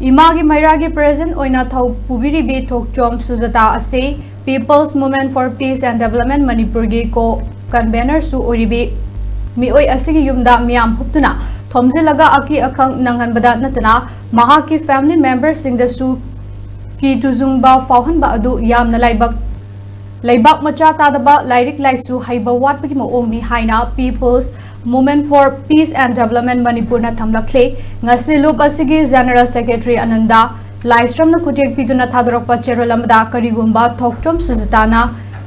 Imagi Mairagi present oina thau pubiribi thokchom Sujata ase People's Movement for Peace and Development Manipur gi ko convener su oribi mioi asigi yumda miam huptuna thomjilaga aki akhang nanghanbada natana mahaki family members sing da su ki tuzungba fauhanba adu yamna laibak macha tadaba lairik laisu heiba watpagi mawong ni haina People's Movement for Peace and Development Manipur na thamlakli ngasi lup asigi General Secretary Ananda Laistram na kutek piduna thadorokpa cherolamada karigumba thokchom Sujatana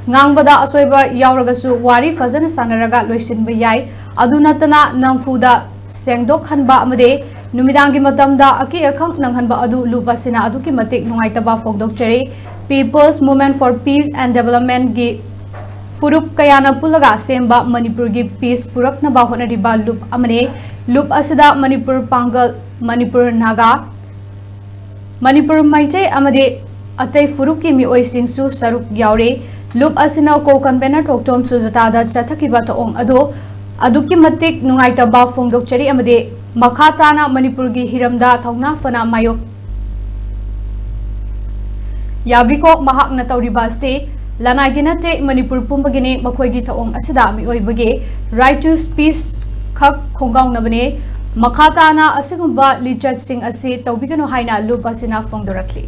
ngangbada asoiba yauragasu wari fazana sanaraga loisinba yai adunatana namfuda sengdok hanba amade numidangi matamda aki akhang nanghanba adu lupasina aduki matik nungaitaba fogdokcheri People's Movement for Peace and Development gi Furup kayana pulaga semba Manipur gi peace purak na bahona riba loop amane loop asida Manipur Pangal Manipur Naga Manipur Maite amade atai furup ki mioi singsu saruk yaure loop asina ko convener thoktom Sujata da chathakiba thong aduki matik nungaitaba phongdokchari amade makhatana Manipur gi hiramda thongna fana mayok yabiko mahak na tawriba se Lanai ginate Manipur pumbagini makoigi taong asida mioi right to speech khak khonggaung nabane makhatana asigumba lichat sing asi tawbigano haina lupa sina phongdorakli